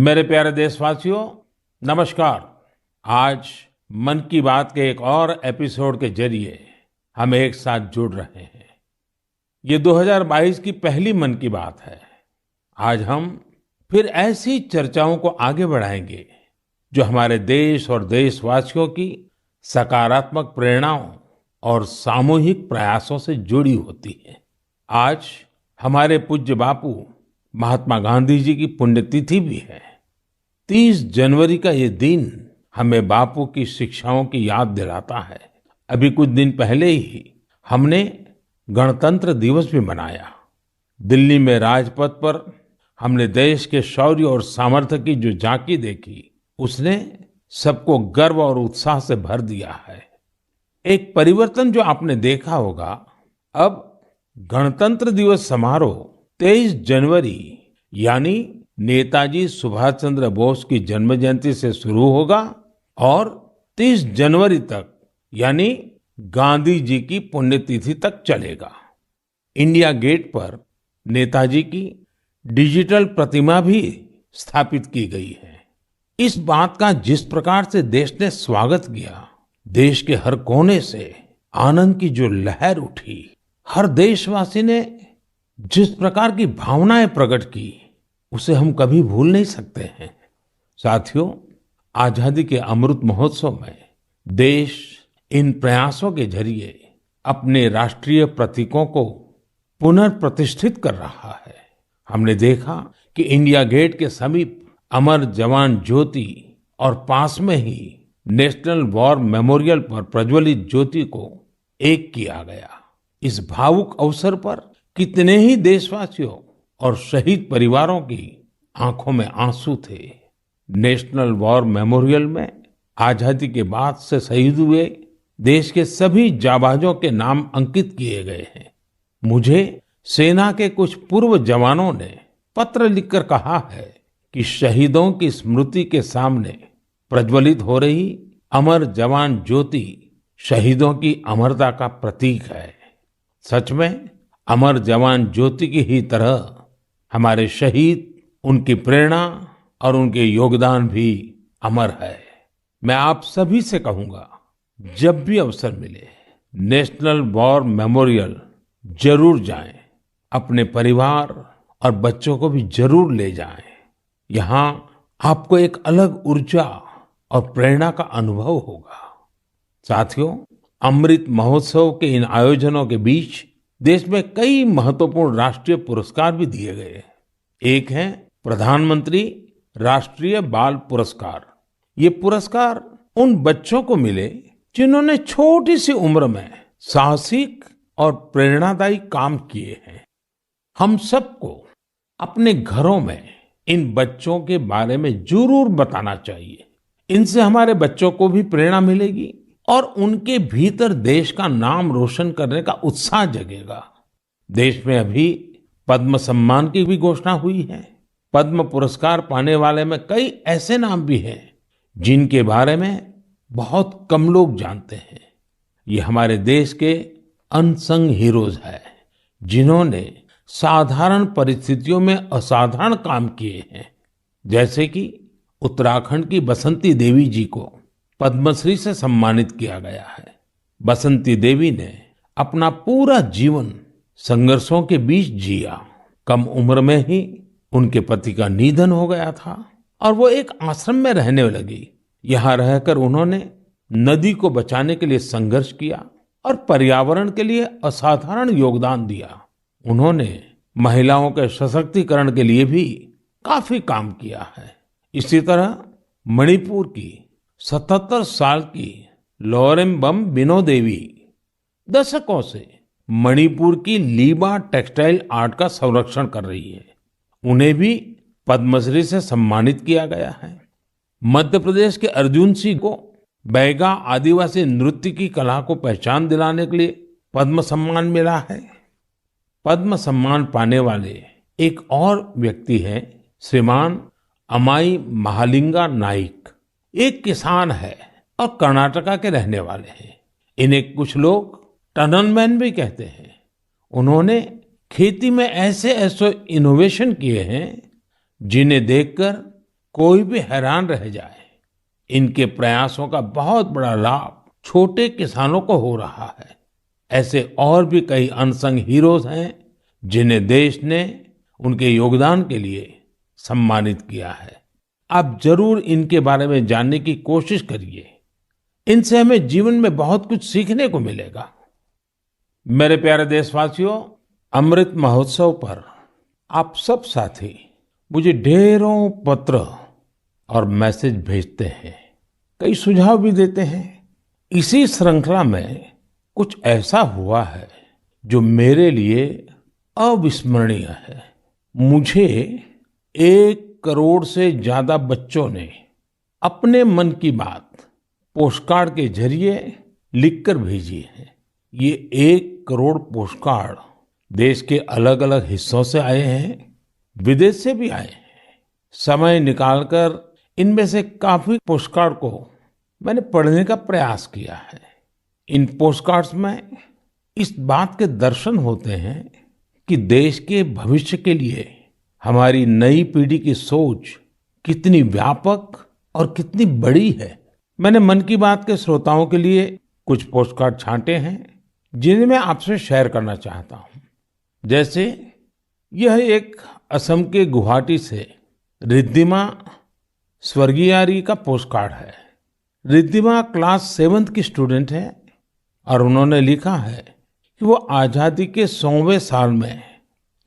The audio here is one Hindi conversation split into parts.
मेरे प्यारे देशवासियों, नमस्कार। आज मन की बात के एक और एपिसोड के जरिए हम एक साथ जुड़ रहे हैं। ये 2022 की पहली मन की बात है। आज हम फिर ऐसी चर्चाओं को आगे बढ़ाएंगे जो हमारे देश और देशवासियों की सकारात्मक प्रेरणाओं और सामूहिक प्रयासों से जुड़ी होती हैं। आज हमारे पूज्य बापू महात्मा गांधी जी की पुण्यतिथि भी है। 30 जनवरी का ये दिन हमें बापू की शिक्षाओं की याद दिलाता है। अभी कुछ दिन पहले ही हमने गणतंत्र दिवस भी मनाया। दिल्ली में राजपथ पर हमने देश के शौर्य और सामर्थ्य की जो झांकी देखी, उसने सबको गर्व और उत्साह से भर दिया है। एक परिवर्तन जो आपने देखा होगा, अब गणतंत्र दिवस समारोह 23 जनवरी यानी नेताजी सुभाष चंद्र बोस की जन्म जयंती से शुरू होगा और 30 जनवरी तक यानी गांधी जी की पुण्यतिथि तक चलेगा। इंडिया गेट पर नेताजी की डिजिटल प्रतिमा भी स्थापित की गई है। इस बात का जिस प्रकार से देश ने स्वागत किया, देश के हर कोने से आनंद की जो लहर उठी, हर देशवासी ने जिस प्रकार की भावनाएं प्रकट की, उसे हम कभी भूल नहीं सकते हैं। साथियों, आजादी के अमृत महोत्सव में देश इन प्रयासों के जरिए अपने राष्ट्रीय प्रतीकों को पुनर्प्रतिष्ठित कर रहा है। हमने देखा कि इंडिया गेट के समीप अमर जवान ज्योति और पास में ही नेशनल वॉर मेमोरियल पर प्रज्वलित ज्योति को एक किया गया। इस भावुक अवसर पर कितने ही देशवासियों और शहीद परिवारों की आंखों में आंसू थे। नेशनल वॉर मेमोरियल में आजादी के बाद से शहीद हुए देश के सभी जाबाजों के नाम अंकित किए गए हैं। मुझे सेना के कुछ पूर्व जवानों ने पत्र लिखकर कहा है कि शहीदों की स्मृति के सामने प्रज्वलित हो रही अमर जवान ज्योति शहीदों की अमरता का प्रतीक है। सच में अमर जवान ज्योति की ही तरह हमारे शहीद, उनकी प्रेरणा और उनके योगदान भी अमर है। मैं आप सभी से कहूंगा, जब भी अवसर मिले नेशनल वॉर मेमोरियल जरूर जाएं। अपने परिवार और बच्चों को भी जरूर ले जाएं। यहाँ आपको एक अलग ऊर्जा और प्रेरणा का अनुभव होगा। साथियों, अमृत महोत्सव के इन आयोजनों के बीच देश में कई महत्वपूर्ण राष्ट्रीय पुरस्कार भी दिए गए। एक है प्रधानमंत्री राष्ट्रीय बाल पुरस्कार। ये पुरस्कार उन बच्चों को मिले जिन्होंने छोटी सी उम्र में साहसिक और प्रेरणादायी काम किए हैं। हम सबको अपने घरों में इन बच्चों के बारे में जरूर बताना चाहिए। इनसे हमारे बच्चों को भी प्रेरणा मिलेगी और उनके भीतर देश का नाम रोशन करने का उत्साह जगेगा। देश में अभी पद्म सम्मान की भी घोषणा हुई है। पद्म पुरस्कार पाने वाले में कई ऐसे नाम भी हैं जिनके बारे में बहुत कम लोग जानते हैं। ये हमारे देश के अनसंग हीरोज हैं, जिन्होंने साधारण परिस्थितियों में असाधारण काम किए हैं। जैसे कि उत्तराखंड की बसंती देवी जी को पद्मश्री से सम्मानित किया गया है। बसंती देवी ने अपना पूरा जीवन संघर्षों के बीच जिया। कम उम्र में ही उनके पति का निधन हो गया था और वो एक आश्रम में रहने लगी। यहाँ रहकर उन्होंने नदी को बचाने के लिए संघर्ष किया और पर्यावरण के लिए असाधारण योगदान दिया। उन्होंने महिलाओं के सशक्तिकरण के लिए भी काफी काम किया है। इसी तरह मणिपुर की 77 साल की लौरेम्बम बिनो देवी दशकों से मणिपुर की लीबा टेक्सटाइल आर्ट का संरक्षण कर रही है। उन्हें भी पद्मश्री से सम्मानित किया गया है। मध्य प्रदेश के अर्जुन सिंह को बैगा आदिवासी नृत्य की कला को पहचान दिलाने के लिए पद्म सम्मान मिला है। पद्म सम्मान पाने वाले एक और व्यक्ति हैं श्रीमान अमाई महालिंगा नाइक। एक किसान है और कर्नाटका के रहने वाले हैं। इन्हें कुछ लोग टनल मैन भी कहते हैं। उन्होंने खेती में ऐसे ऐसे इनोवेशन किए हैं जिन्हें देखकर कोई भी हैरान रह जाए। इनके प्रयासों का बहुत बड़ा लाभ छोटे किसानों को हो रहा है। ऐसे और भी कई अनसंग हीरोज हैं जिन्हें देश ने उनके योगदान के लिए सम्मानित किया है। आप जरूर इनके बारे में जानने की कोशिश करिए। इनसे हमें जीवन में बहुत कुछ सीखने को मिलेगा। मेरे प्यारे देशवासियों, अमृत महोत्सव पर आप सब साथी मुझे ढेरों पत्र और मैसेज भेजते हैं, कई सुझाव भी देते हैं। इसी श्रृंखला में कुछ ऐसा हुआ है जो मेरे लिए अविस्मरणीय है। मुझे 1 करोड़ से ज्यादा बच्चों ने अपने मन की बात पोस्टकार्ड के जरिए लिखकर भेजी है। ये 1 करोड़ पोस्टकार्ड देश के अलग अलग हिस्सों से आए हैं, विदेश से भी आए हैं। समय निकालकर इनमें से काफी पोस्टकार्ड को मैंने पढ़ने का प्रयास किया है। इन पोस्टकार्ड्स में इस बात के दर्शन होते हैं कि देश के भविष्य के लिए हमारी नई पीढ़ी की सोच कितनी व्यापक और कितनी बड़ी है। मैंने मन की बात के श्रोताओं के लिए कुछ पोस्टकार्ड छांटे हैं जिन्हें मैं आपसे शेयर करना चाहता हूं। जैसे यह एक असम के गुवाहाटी से रिद्धिमा स्वर्गियारी का पोस्टकार्ड है। रिद्धिमा क्लास 7th की स्टूडेंट है और उन्होंने लिखा है कि वो आजादी के 100वें साल में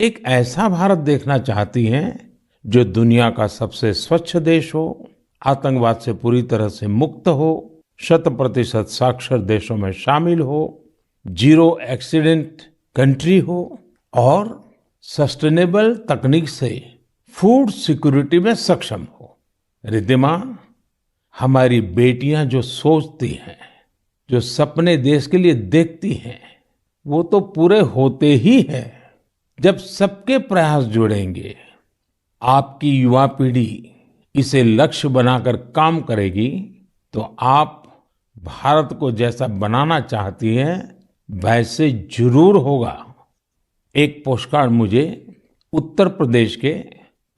एक ऐसा भारत देखना चाहती हैं जो दुनिया का सबसे स्वच्छ देश हो, आतंकवाद से पूरी तरह से मुक्त हो, 100% साक्षर देशों में शामिल हो, जीरो एक्सीडेंट कंट्री हो और सस्टेनेबल तकनीक से फूड सिक्योरिटी में सक्षम हो। रिद्धिमा, हमारी बेटियां जो सोचती हैं, जो सपने देश के लिए देखती हैं, वो तो पूरे होते ही हैं जब सबके प्रयास जुड़ेंगे। आपकी युवा पीढ़ी इसे लक्ष्य बनाकर काम करेगी तो आप भारत को जैसा बनाना चाहती हैं वैसे जरूर होगा। एक पोस्टकार्ड मुझे उत्तर प्रदेश के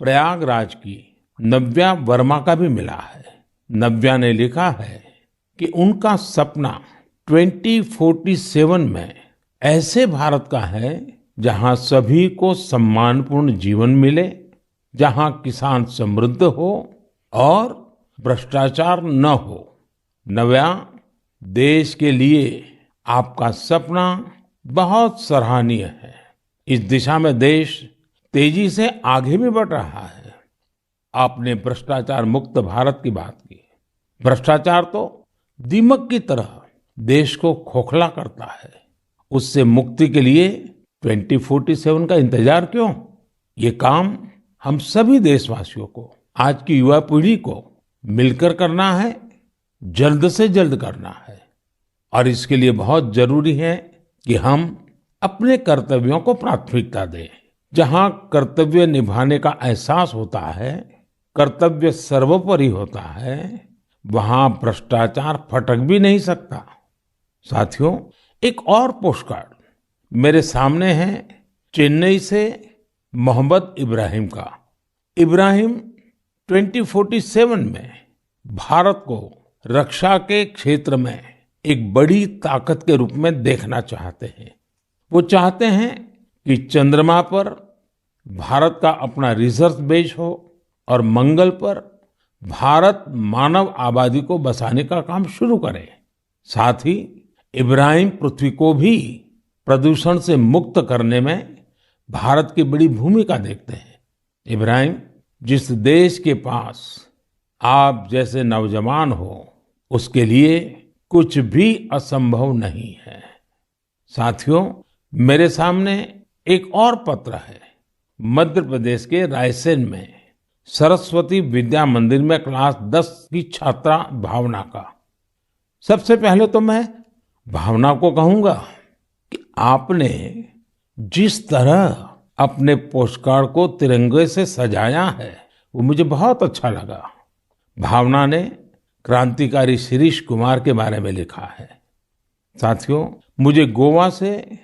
प्रयागराज की नव्या वर्मा का भी मिला है। नव्या ने लिखा है कि उनका सपना 2047 में ऐसे भारत का है जहां सभी को सम्मानपूर्ण जीवन मिले, जहां किसान समृद्ध हो और भ्रष्टाचार न हो। नव्या, देश के लिए आपका सपना बहुत सराहनीय है। इस दिशा में देश तेजी से आगे भी बढ़ रहा है। आपने भ्रष्टाचार मुक्त भारत की बात की। भ्रष्टाचार तो दीमक की तरह देश को खोखला करता है। उससे मुक्ति के लिए 2047 का इंतजार क्यों? ये काम हम सभी देशवासियों को, आज की युवा पीढ़ी को मिलकर करना है, जल्द से जल्द करना है। और इसके लिए बहुत जरूरी है कि हम अपने कर्तव्यों को प्राथमिकता दें। जहां कर्तव्य निभाने का एहसास होता है, कर्तव्य सर्वोपरि होता है, वहां भ्रष्टाचार फटक भी नहीं सकता। साथियों, एक और पोस्टकार्ड मेरे सामने है चेन्नई से मोहम्मद इब्राहिम का। इब्राहिम 2047 में भारत को रक्षा के क्षेत्र में एक बड़ी ताकत के रूप में देखना चाहते हैं। वो चाहते हैं कि चंद्रमा पर भारत का अपना रिसर्च बेस हो और मंगल पर भारत मानव आबादी को बसाने का काम शुरू करे। साथ ही इब्राहिम पृथ्वी को भी प्रदूषण से मुक्त करने में भारत की बड़ी भूमिका देखते हैं। इब्राहिम, जिस देश के पास आप जैसे नौजवान हो, उसके लिए कुछ भी असंभव नहीं है। साथियों, मेरे सामने एक और पत्र है मध्य प्रदेश के रायसेन में सरस्वती विद्या मंदिर में क्लास 10 की छात्रा भावना का। सबसे पहले तो मैं भावना को कहूंगा कि आपने जिस तरह अपने पोस्टकार्ड को तिरंगे से सजाया है वो मुझे बहुत अच्छा लगा। भावना ने क्रांतिकारी शिरीष कुमार के बारे में लिखा है। साथियों, मुझे गोवा से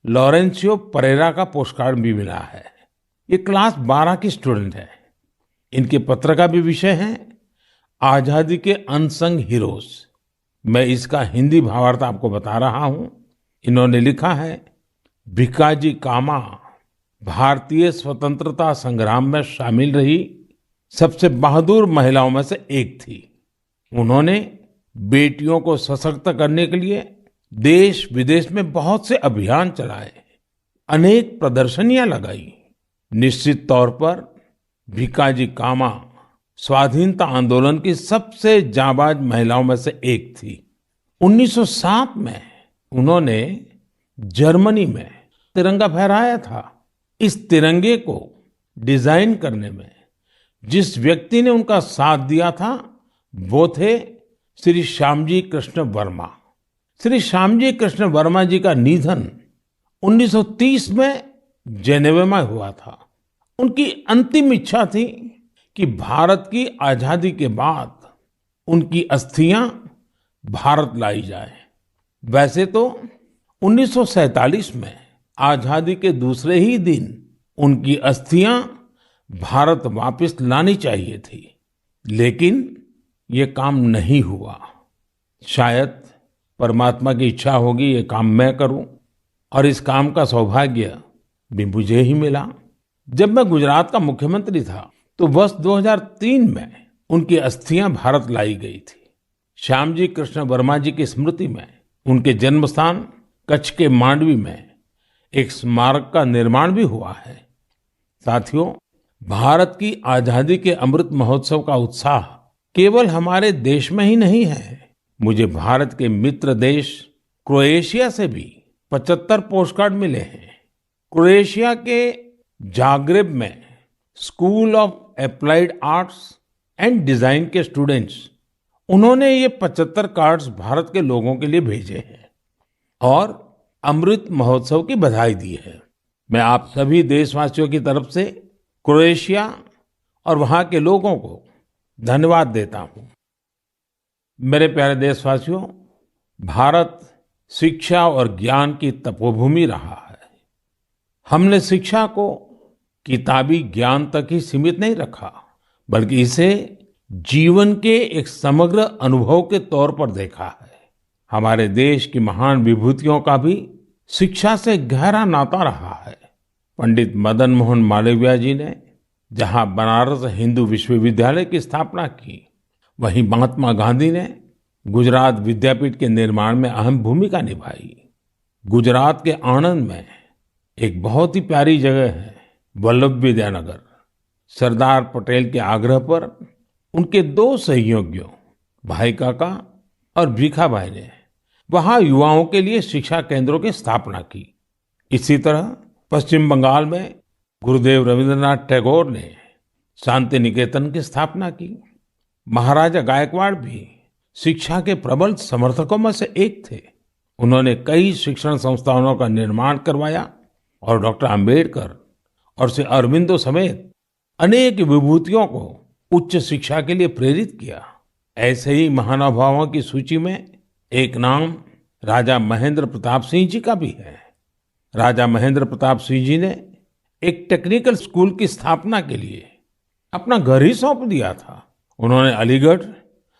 लॉरेंशियो परेरा का पोस्टकार्ड भी मिला है। ये क्लास 12 की स्टूडेंट है। इनके पत्र का भी विषय है आजादी के अनसंग हीरोज। मैं इसका हिंदी भावार्थ आपको बता रहा हूं। इन्होंने लिखा है, भिकाजी कामा भारतीय स्वतंत्रता संग्राम में शामिल रही सबसे बहादुर महिलाओं में से एक थी। उन्होंने बेटियों को सशक्त करने के लिए देश विदेश में बहुत से अभियान चलाए, अनेक प्रदर्शनियां लगाई। निश्चित तौर पर भिकाजी कामा स्वाधीनता आंदोलन की सबसे जाबाज महिलाओं में से एक थी। 1907 में उन्होंने जर्मनी में तिरंगा फहराया था। इस तिरंगे को डिजाइन करने में जिस व्यक्ति ने उनका साथ दिया था वो थे श्री श्यामजी कृष्ण वर्मा। श्री श्यामजी कृष्ण वर्मा जी का निधन 1930 में जेनेवा में हुआ था। उनकी अंतिम इच्छा थी कि भारत की आजादी के बाद उनकी अस्थियां भारत लाई जाए। वैसे तो 1947 में आजादी के दूसरे ही दिन उनकी अस्थियां भारत वापस लानी चाहिए थी, लेकिन ये काम नहीं हुआ। शायद परमात्मा की इच्छा होगी ये काम मैं करूं, और इस काम का सौभाग्य भी मुझे ही मिला। जब मैं गुजरात का मुख्यमंत्री था तो वर्ष 2003 में उनकी अस्थियां भारत लाई गई थी। श्यामजी कृष्ण वर्मा जी की स्मृति में उनके जन्म स्थान कच्छ के मांडवी में एक स्मारक का निर्माण भी हुआ है। साथियों, भारत की आजादी के अमृत महोत्सव का उत्साह केवल हमारे देश में ही नहीं है। मुझे भारत के मित्र देश क्रोएशिया से भी 75 पोस्टकार्ड मिले हैं। क्रोएशिया के जाग्रेब में school of applied arts and design के स्टूडेंट्स, उन्होंने ये 75 कार्ड्स भारत के लोगों के लिए भेजे हैं और अमृत महोत्सव की बधाई दी है। मैं आप सभी देशवासियों की तरफ से क्रोएशिया और वहां के लोगों को धन्यवाद देता हूं। मेरे प्यारे देशवासियों, भारत शिक्षा और ज्ञान की तपोभूमि रहा है। हमने शिक्षा को किताबी ज्ञान तक ही सीमित नहीं रखा, बल्कि इसे जीवन के एक समग्र अनुभव के तौर पर देखा है। हमारे देश की महान विभूतियों का भी शिक्षा से गहरा नाता रहा है। पंडित मदन मोहन मालवीय जी ने जहां बनारस हिंदू विश्वविद्यालय की स्थापना की, वहीं महात्मा गांधी ने गुजरात विद्यापीठ के निर्माण में अहम भूमिका निभाई। गुजरात के आणंद में एक बहुत ही प्यारी जगह है वल्लभ विद्यानगर। सरदार पटेल के आग्रह पर उनके 2 सहयोगियों भाई काका और भीखा भाई ने वहां युवाओं के लिए शिक्षा केंद्रों की स्थापना की। इसी तरह पश्चिम बंगाल में गुरुदेव रविंद्रनाथ टैगोर ने शांति निकेतन की स्थापना की। महाराजा गायकवाड़ भी शिक्षा के प्रबल समर्थकों में से एक थे। उन्होंने कई शिक्षण संस्थानों का निर्माण करवाया और डॉक्टर अंबेडकर और श्री अरविंदो समेत अनेक विभूतियों को उच्च शिक्षा के लिए प्रेरित किया। ऐसे ही महानुभावों की सूची में एक नाम राजा महेंद्र प्रताप सिंह जी का भी है। राजा महेंद्र प्रताप सिंह जी ने एक टेक्निकल स्कूल की स्थापना के लिए अपना घर ही सौंप दिया था। उन्होंने अलीगढ़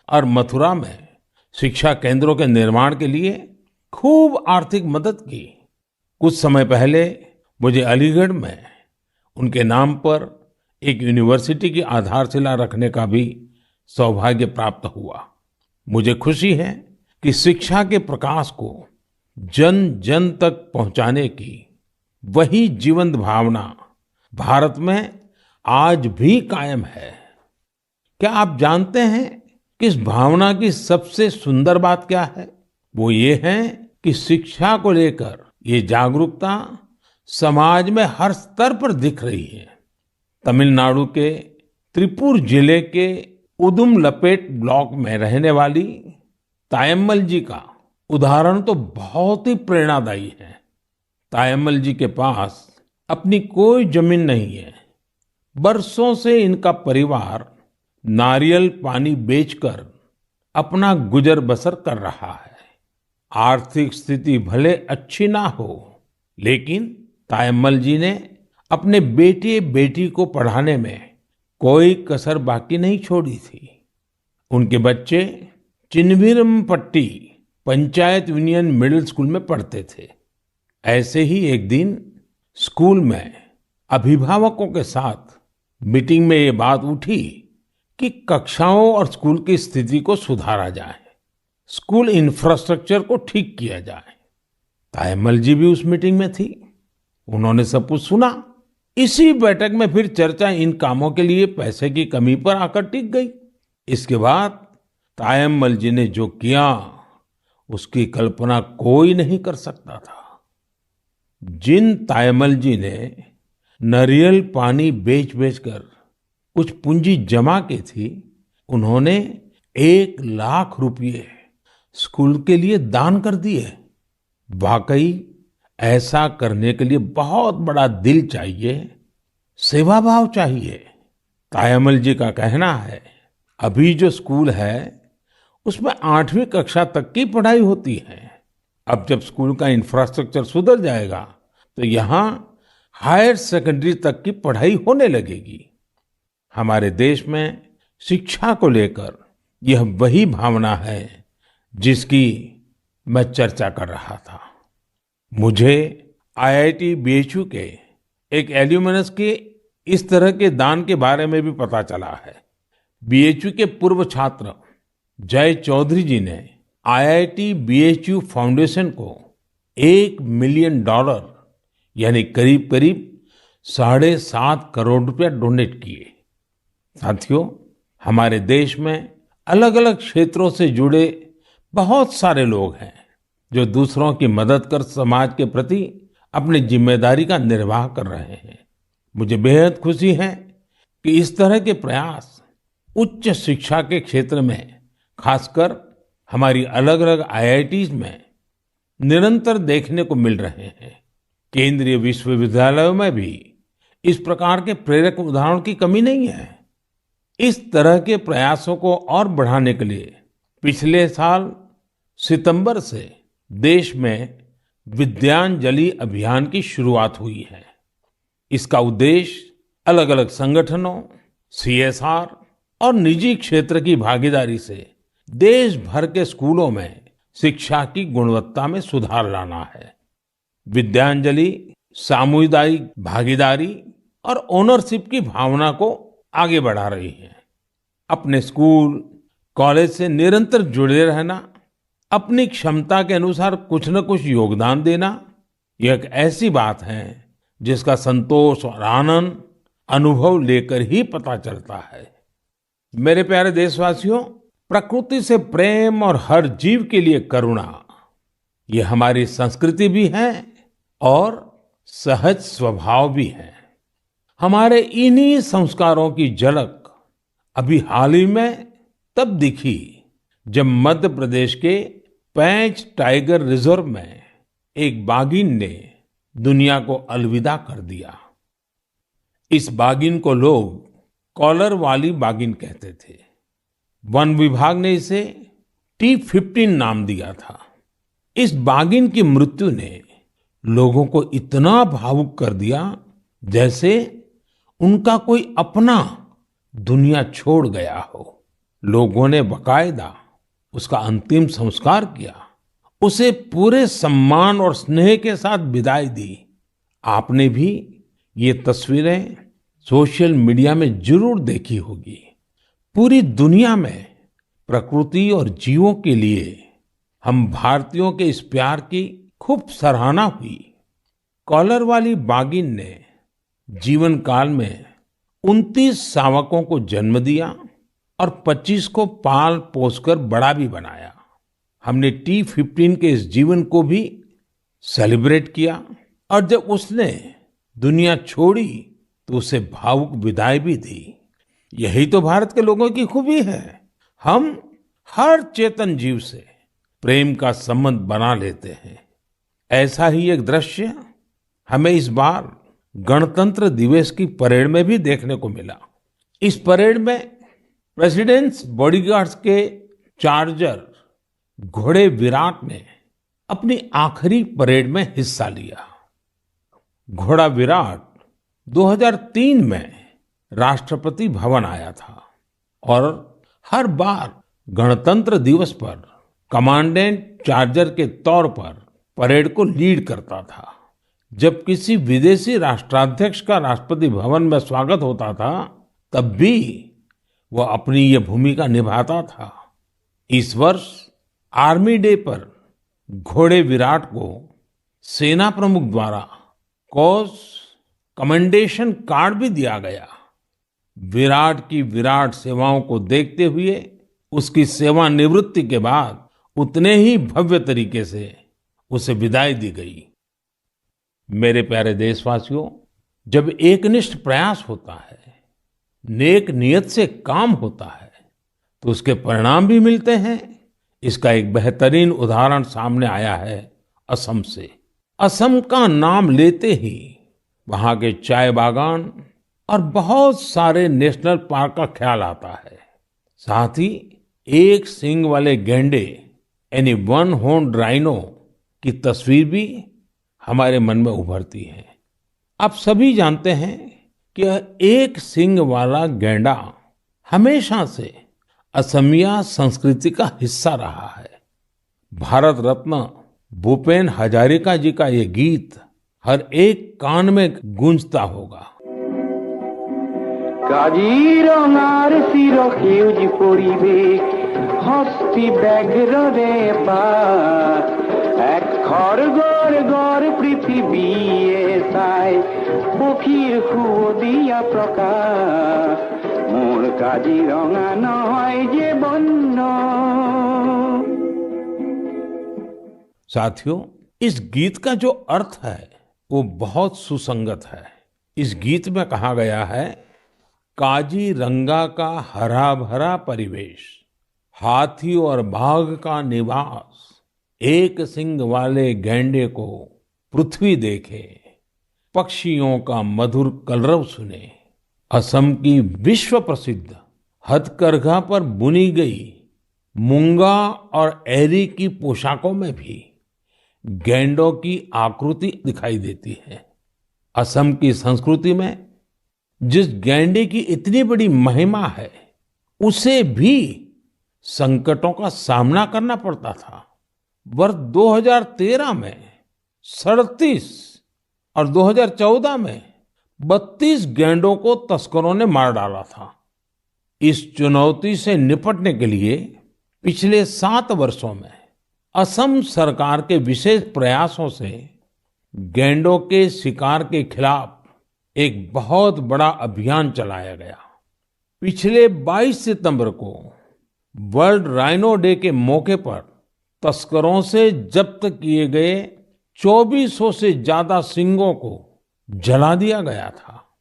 और मथुरा में शिक्षा केंद्रों के निर्माण के लिए खूब आर्थिक मदद की। कुछ समय पहले मुझे अलीगढ़ में उनके नाम पर एक यूनिवर्सिटी की आधारशिला रखने का भी सौभाग्य प्राप्त हुआ। मुझे खुशी है कि शिक्षा के प्रकाश को जन जन तक पहुंचाने की वही जीवंत भावना भारत में आज भी कायम है। क्या आप जानते हैं कि इस भावना की सबसे सुंदर बात क्या है? वो ये है कि शिक्षा को लेकर ये जागरूकता समाज में हर स्तर पर दिख रही है। तमिलनाडु के त्रिपुर जिले के उदुमलपेट ब्लॉक में रहने वाली तायम्मल जी का उदाहरण तो बहुत ही प्रेरणादायी है। तायम्मल जी के पास अपनी कोई जमीन नहीं है। बरसों से इनका परिवार नारियल पानी बेचकर अपना गुजर बसर कर रहा है। आर्थिक स्थिति भले अच्छी ना हो, लेकिन तायम्मल जी ने अपने बेटे बेटी को पढ़ाने में कोई कसर बाकी नहीं छोड़ी थी। उनके बच्चे Chinnaveerampatti panchayat union middle school में पढ़ते थे। ऐसे ही एक दिन स्कूल में अभिभावकों के साथ मीटिंग में ये बात उठी कि कक्षाओं और स्कूल की स्थिति को सुधारा जाए, स्कूल इंफ्रास्ट्रक्चर को ठीक किया जाए। तायम्मल जी भी उस मीटिंग में थी। उन्होंने सब कुछ सुना। इसी बैठक में फिर चर्चा इन कामों के लिए पैसे की कमी पर आकर टिक गई। इसके बाद तायम्मल जी ने जो किया उसकी कल्पना कोई नहीं कर सकता था। जिन तायम्मल जी ने नारियल पानी बेच-बेचकर कुछ पूंजी जमा की थी, उन्होंने 1 लाख रुपए स्कूल के लिए दान कर दिए। वाकई ऐसा करने के लिए बहुत बड़ा दिल चाहिए, सेवा भाव चाहिए। तायम्मल जी का कहना है, अभी जो स्कूल है उसमें 8वीं कक्षा तक की पढ़ाई होती है। अब जब स्कूल का इंफ्रास्ट्रक्चर सुधर जाएगा तो यहाँ हायर सेकेंडरी तक की पढ़ाई होने लगेगी। हमारे देश में शिक्षा को लेकर यह वही भावना है जिसकी मैं चर्चा कर रहा था। मुझे आईआईटी बीएचयू के एक एल्यूमिनस के इस तरह के दान के बारे में भी पता चला है। बीएचयू के पूर्व छात्र जय चौधरी जी ने आईआईटी बीएचयू फाउंडेशन को $1 मिलियन यानी करीब करीब 7.5 करोड़ रुपया डोनेट किए। साथियों, हमारे देश में अलग अलग क्षेत्रों से जुड़े बहुत सारे लोग हैं जो दूसरों की मदद कर समाज के प्रति अपनी जिम्मेदारी का निर्वाह कर रहे हैं। मुझे बेहद खुशी है कि इस तरह के प्रयास उच्च शिक्षा के क्षेत्र में, खासकर हमारी अलग अलग आईआईटीज में निरंतर देखने को मिल रहे हैं। केंद्रीय विश्वविद्यालयों में भी इस प्रकार के प्रेरक उदाहरणों की कमी नहीं है। इस तरह के प्रयासों को और बढ़ाने के लिए पिछले साल सितंबर से देश में विद्यांजलि अभियान की शुरुआत हुई है। इसका उद्देश्य अलग अलग संगठनों, सीएसआर और निजी क्षेत्र की भागीदारी से देश भर के स्कूलों में शिक्षा की गुणवत्ता में सुधार लाना है। विद्यांजलि सामुदायिक भागीदारी और ओनरशिप की भावना को आगे बढ़ा रही है। अपने स्कूल, कॉलेज से निरंतर जुड़े रहना, अपनी क्षमता के अनुसार कुछ न कुछ योगदान देना, यह एक ऐसी बात है जिसका संतोष और आनंद अनुभव लेकर ही पता चलता है। मेरे प्यारे देशवासियों, प्रकृति से प्रेम और हर जीव के लिए करुणा, ये हमारी संस्कृति भी है और सहज स्वभाव भी है। हमारे इन्हीं संस्कारों की झलक अभी हाल ही में तब दिखी जब मध्य प्रदेश के पेंच टाइगर रिजर्व में एक बाघिन ने दुनिया को अलविदा कर दिया। इस बाघिन को लोग कॉलर वाली बाघिन कहते थे। वन विभाग ने इसे T15 नाम दिया था। इस बाघिन की मृत्यु ने लोगों को इतना भावुक कर दिया जैसे उनका कोई अपना दुनिया छोड़ गया हो। लोगों ने बाकायदा उसका अंतिम संस्कार किया, उसे पूरे सम्मान और स्नेह के साथ विदाई दी। आपने भी ये तस्वीरें सोशल मीडिया में जरूर देखी होगी। पूरी दुनिया में प्रकृति और जीवों के लिए हम भारतीयों के इस प्यार की खूब सराहना हुई। कॉलर वाली बाघिन ने जीवन काल में 29 शावकों को जन्म दिया और 25 को पाल पोसकर बड़ा भी बनाया। हमने T15 के इस जीवन को भी सेलिब्रेट किया और जब उसने दुनिया छोड़ी तो उसे भावुक विदाई भी दी। यही तो भारत के लोगों की खूबी है। हम हर चेतन जीव से प्रेम का संबंध बना लेते हैं। ऐसा ही एक दृश्य हमें इस बार गणतंत्र दिवस की परेड में भी देखने को मिला। इस परेड में प्रेसिडेंट्स बॉडीगार्ड्स के चार्जर घोड़े विराट ने अपनी आखिरी परेड में हिस्सा लिया। घोड़ा विराट 2003 में राष्ट्रपति भवन आया था और हर बार गणतंत्र दिवस पर कमांडेंट चार्जर के तौर पर परेड को लीड करता था। जब किसी विदेशी राष्ट्राध्यक्ष का राष्ट्रपति भवन में स्वागत होता था, तब भी वो अपनी ये भूमिका निभाता था। इस वर्ष आर्मी डे पर घोड़े विराट को सेना प्रमुख द्वारा कॉज कमेंडेशन कार्ड भी दिया गया। विराट की विराट सेवाओं को देखते हुए उसकी सेवानिवृत्ति के बाद उतने ही भव्य तरीके से उसे विदाई दी गई। मेरे प्यारे देशवासियों, जब एकनिष्ठ प्रयास होता है, नेक नियत से काम होता है, तो उसके परिणाम भी मिलते हैं। इसका एक बेहतरीन उदाहरण सामने आया है असम से। असम का नाम लेते ही वहां के चाय बागान और बहुत सारे नेशनल पार्क का ख्याल आता है। साथ ही एक सींग वाले गैंडे यानी वन हॉर्न्ड राइनो की तस्वीर भी हमारे मन में उभरती है। आप सभी जानते हैं कि एक सींग वाला गैंडा हमेशा से असमिया संस्कृति का हिस्सा रहा है। भारत रत्न भूपेन हजारिका जी का ये गीत हर एक कान में गूंजता होगा। কাজিৰঙাৰ চিৰ সেউজী পৰিৱেশ হস্তি ব্যাঘ্ৰৰে বাস এক খড়গৰ পৃথিৱীয়ে চাই পক্ষীৰ সুৱদীয়া প্ৰকাশ মোৰ কাজিৰঙা নহয় যে বন্য। साथियों, इस गीत का जो अर्थ है वो बहुत सुसंगत है। इस गीत में कहा गया है, काजीरंगा का हरा भरा परिवेश, हाथी और बाघ का निवास, एक सींग वाले गैंडे को पृथ्वी देखे, पक्षियों का मधुर कलरव सुने। असम की विश्व प्रसिद्ध हथकरघा पर बुनी गई मूंगा और एरी की पोशाकों में भी गैंडों की आकृति दिखाई देती है। असम की संस्कृति में जिस गैंडे की इतनी बड़ी महिमा है, उसे भी संकटों का सामना करना पड़ता था। वर्ष 2013 में 37 और 2014 में 32 गैंडों को तस्करों ने मार डाला था। इस चुनौती से निपटने के लिए पिछले 7 वर्षों में असम सरकार के विशेष प्रयासों से गैंडों के शिकार के खिलाफ एक बहुत बड़ा अभियान चलाया गया। पिछले 22 सितंबर को वर्ल्ड राइनो डे के मौके पर तस्करों से जब्त किए गए 2400 से ज्यादा सींगों को जला दिया गया था।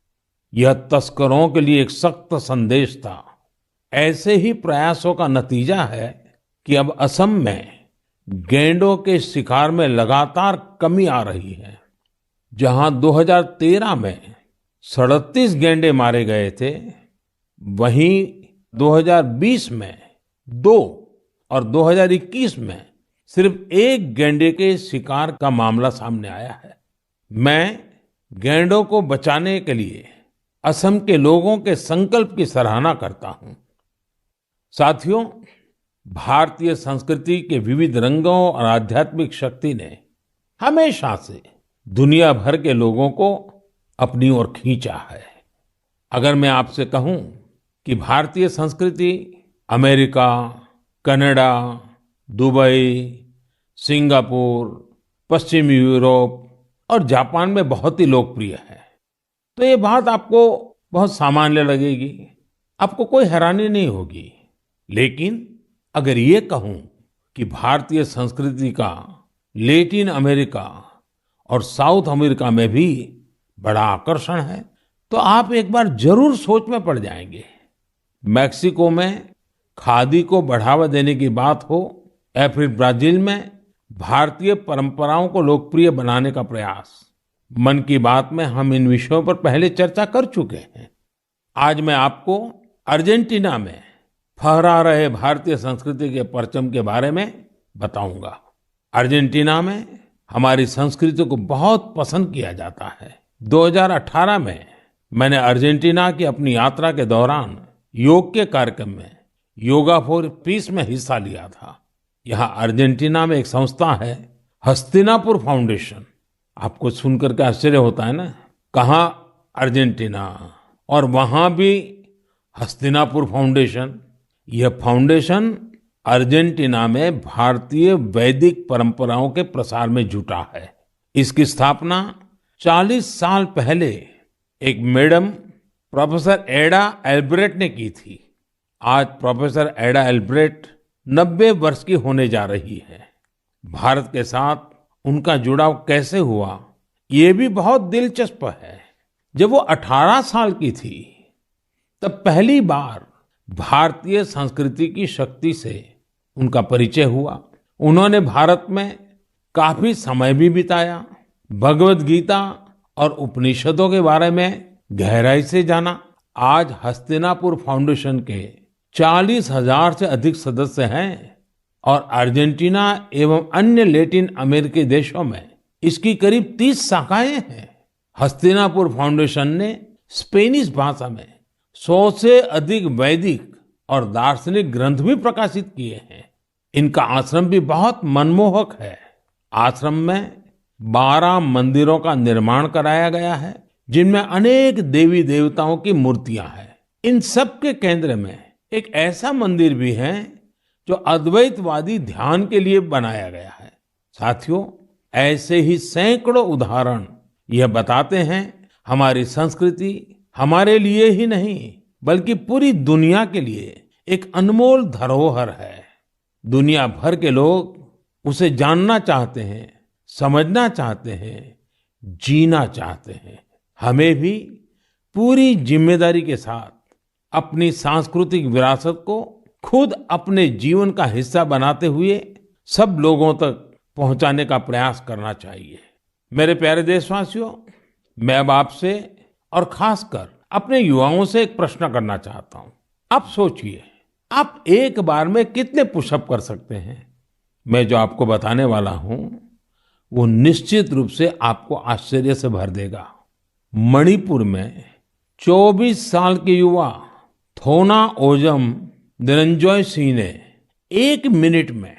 यह तस्करों के लिए एक सख्त संदेश था। ऐसे ही प्रयासों का नतीजा है कि अब असम में गैंडों के शिकार में लगातार कमी आ रही है। जहां 2013 में 37 गैंडे मारे गए थे, वहीं 2020 में 2 और 2021 में सिर्फ 1 गैंडे के शिकार का मामला सामने आया है। मैं गैंडों को बचाने के लिए असम के लोगों के संकल्प की सराहना करता हूं। साथियों, भारतीय संस्कृति के विविध रंगों और आध्यात्मिक शक्ति ने हमेशा से दुनिया भर के लोगों को अपनी ओर खींचा है। अगर मैं आपसे कहूं कि भारतीय संस्कृति अमेरिका, कनाडा, दुबई, सिंगापुर, पश्चिमी यूरोप और जापान में बहुत ही लोकप्रिय है, तो ये बात आपको बहुत सामान्य लगेगी, आपको कोई हैरानी नहीं होगी। लेकिन अगर ये कहूं कि भारतीय संस्कृति का लैटिन अमेरिका और साउथ अमेरिका में भी बड़ा आकर्षण है, तो आप एक बार जरूर सोच में पड़ जाएंगे। मैक्सिको में खादी को बढ़ावा देने की बात हो या फिर ब्राजील में भारतीय परंपराओं को लोकप्रिय बनाने का प्रयास, मन की बात में हम इन विषयों पर पहले चर्चा कर चुके हैं। आज मैं आपको अर्जेंटीना में फहरा रहे भारतीय संस्कृति के परचम के बारे में बताऊंगा। अर्जेंटीना में हमारी संस्कृति को बहुत पसंद किया जाता है। 2018 में मैंने अर्जेंटीना की अपनी यात्रा के दौरान योग के कार्यक्रम में योगा फॉर पीस में हिस्सा लिया था। यहाँ अर्जेंटीना में एक संस्था है, हस्तिनापुर फाउंडेशन। आपको सुनकर के आश्चर्य होता है ना, कहाँ अर्जेंटीना और वहां भी हस्तिनापुर फाउंडेशन। यह फाउंडेशन अर्जेंटीना में भारतीय वैदिक परंपराओं के प्रसार में जुटा है। इसकी स्थापना 40 साल पहले एक मैडम प्रोफेसर एडा एल्ब्रेट ने की थी। आज प्रोफेसर एडा एल्ब्रेट 90 वर्ष की होने जा रही है। भारत के साथ उनका जुड़ाव कैसे हुआ, ये भी बहुत दिलचस्प है। जब वो 18 साल की थी, तब पहली बार भारतीय संस्कृति की शक्ति से उनका परिचय हुआ। उन्होंने भारत में काफी समय भी बिताया, भगवत गीता और उपनिषदों के बारे में गहराई से जाना। आज हस्तिनापुर फाउंडेशन के 40,000 से अधिक सदस्य हैं और अर्जेंटीना एवं अन्य लैटिन अमेरिकी देशों में इसकी करीब 30 शाखाएं हैं। हस्तिनापुर फाउंडेशन ने स्पेनिश भाषा में 100 से अधिक वैदिक और दार्शनिक ग्रंथ भी प्रकाशित किए हैं। इनका आश्रम भी बहुत मनमोहक है। आश्रम में 12 मंदिरों का निर्माण कराया गया है, जिनमें अनेक देवी देवताओं की मूर्तियां हैं। इन सब के केंद्र में एक ऐसा मंदिर भी है जो अद्वैतवादी ध्यान के लिए बनाया गया है। साथियों, ऐसे ही सैकड़ों उदाहरण यह बताते हैं हमारी संस्कृति हमारे लिए ही नहीं बल्कि पूरी दुनिया के लिए एक अनमोल धरोहर है। दुनिया भर के लोग उसे जानना चाहते हैं, समझना चाहते हैं, जीना चाहते हैं। हमें भी पूरी जिम्मेदारी के साथ अपनी सांस्कृतिक विरासत को खुद अपने जीवन का हिस्सा बनाते हुए सब लोगों तक पहुंचाने का प्रयास करना चाहिए। मेरे प्यारे देशवासियों, मैं अब आपसे और खासकर अपने युवाओं से एक प्रश्न करना चाहता हूं। आप सोचिए, आप एक बार में कितने पुशअप कर सकते हैं? मैं जो आपको बताने वाला हूं वो निश्चित रूप से आपको आश्चर्य से भर देगा। मणिपुर में 24 साल के युवा थोनाओजम निरंजॉय सिंह ने 1 मिनट में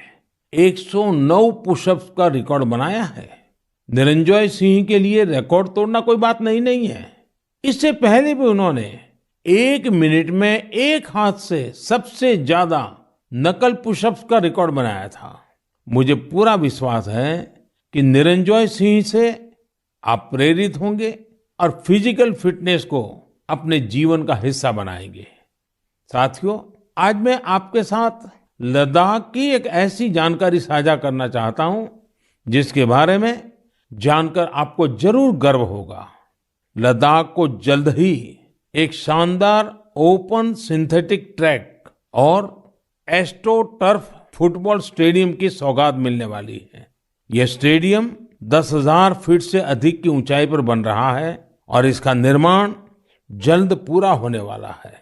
109 पुशअप्स का रिकॉर्ड बनाया है। निरंजॉय सिंह के लिए रिकॉर्ड तोड़ना कोई बात नहीं है। इससे पहले भी उन्होंने 1 मिनट में एक हाथ से सबसे ज्यादा नकल पुशअप्स का रिकॉर्ड बनाया था। मुझे पूरा विश्वास है कि निरंजॉय सिंह से आप प्रेरित होंगे और फिजिकल फिटनेस को अपने जीवन का हिस्सा बनाएंगे। साथियों, आज मैं आपके साथ लद्दाख की एक ऐसी जानकारी साझा करना चाहता हूं जिसके बारे में जानकर आपको जरूर गर्व होगा। लद्दाख को जल्द ही एक शानदार ओपन सिंथेटिक ट्रैक और एस्ट्रो टर्फ फुटबॉल स्टेडियम की सौगात मिलने वाली है। यह स्टेडियम 10,000 फीट से अधिक की ऊंचाई पर बन रहा है और इसका निर्माण जल्द पूरा होने वाला है।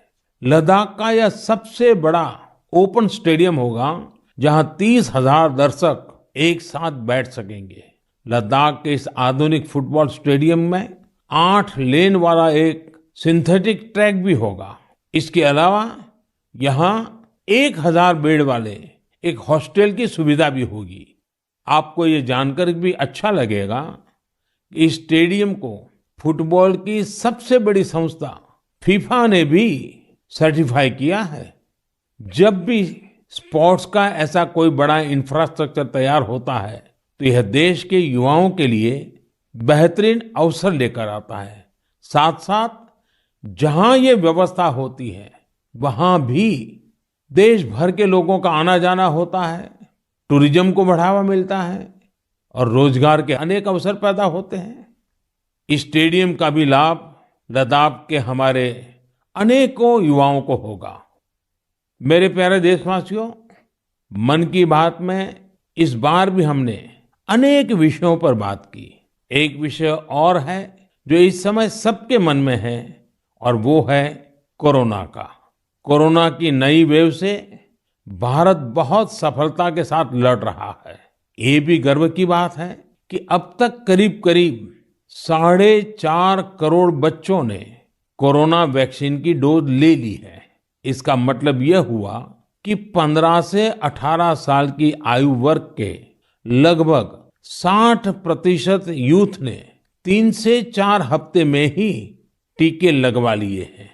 लद्दाख का यह सबसे बड़ा ओपन स्टेडियम होगा जहां 30,000 दर्शक एक साथ बैठ सकेंगे। लद्दाख के इस आधुनिक फुटबॉल स्टेडियम में 8 लेन वाला एक सिंथेटिक ट्रैक भी होगा। इसके अलावा यहाँ 1,000 बेड वाले एक हॉस्टल की सुविधा भी होगी। आपको ये जानकर भी अच्छा लगेगा कि इस स्टेडियम को फुटबॉल की सबसे बड़ी संस्था फीफा ने भी सर्टिफाई किया है। जब भी स्पोर्ट्स का ऐसा कोई बड़ा इंफ्रास्ट्रक्चर तैयार होता है तो यह देश के युवाओं के लिए बेहतरीन अवसर लेकर आता है। साथ साथ जहां ये व्यवस्था होती है वहां भी देश भर के लोगों का आना जाना होता है, टूरिज्म को बढ़ावा मिलता है और रोजगार के अनेक अवसर पैदा होते हैं। इस स्टेडियम का भी लाभ लद्दाख के हमारे अनेकों युवाओं को होगा। मेरे प्यारे देशवासियों, मन की बात में इस बार भी हमने अनेक विषयों पर बात की। एक विषय और है जो इस समय सबके मन में है और वो है कोरोना का। कोरोना की नई वेव से भारत बहुत सफलता के साथ लड़ रहा है। ये भी गर्व की बात है कि अब तक करीब करीब 4.5 करोड़ बच्चों ने कोरोना वैक्सीन की डोज ले ली है। इसका मतलब यह हुआ कि 15 से 18 साल की आयु वर्ग के लगभग 60% यूथ ने 3 से 4 हफ्ते में ही टीके लगवा लिए हैं।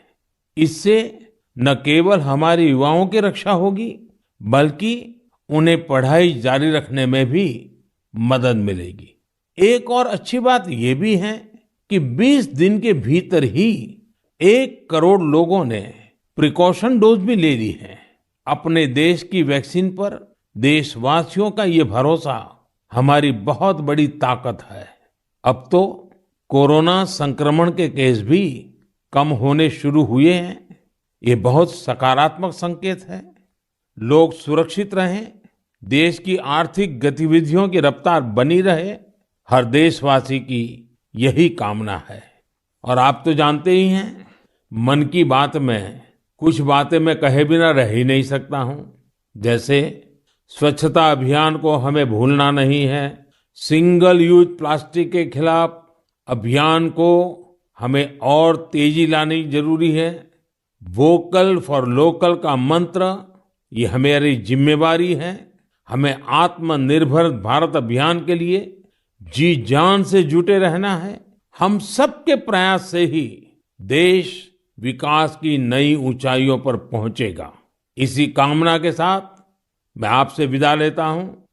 इससे न केवल हमारे युवाओं की रक्षा होगी, बल्कि उन्हें पढ़ाई जारी रखने में भी मदद मिलेगी। एक और अच्छी बात ये भी है कि 20 दिन के भीतर ही 1 करोड़ लोगों ने प्रिकॉशन डोज भी ले ली है। अपने देश की वैक्सीन पर देशवासियों का ये भरोसा हमारी बहुत बड़ी ताकत है। अब तो कोरोना संक्रमण के केस भी कम होने शुरू हुए हैं। ये बहुत सकारात्मक संकेत है। लोग सुरक्षित रहें, देश की आर्थिक गतिविधियों की रफ्तार बनी रहे, हर देशवासी की यही कामना है। और आप तो जानते ही हैं, मन की बात में कुछ बातें मैं कहे बिना रह ही नहीं सकता हूं। जैसे स्वच्छता अभियान को हमें भूलना नहीं है, सिंगल यूज प्लास्टिक के खिलाफ अभियान को हमें और तेजी लानी जरूरी है। वोकल फॉर लोकल का मंत्र ये हमारी जिम्मेवारी है। हमें आत्मनिर्भर भारत अभियान के लिए जी जान से जुटे रहना है। हम सबके प्रयास से ही देश विकास की नई ऊंचाइयों पर पहुंचेगा। इसी कामना के साथ मैं आपसे विदा लेता हूं।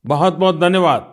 बहुत बहुत धन्यवाद।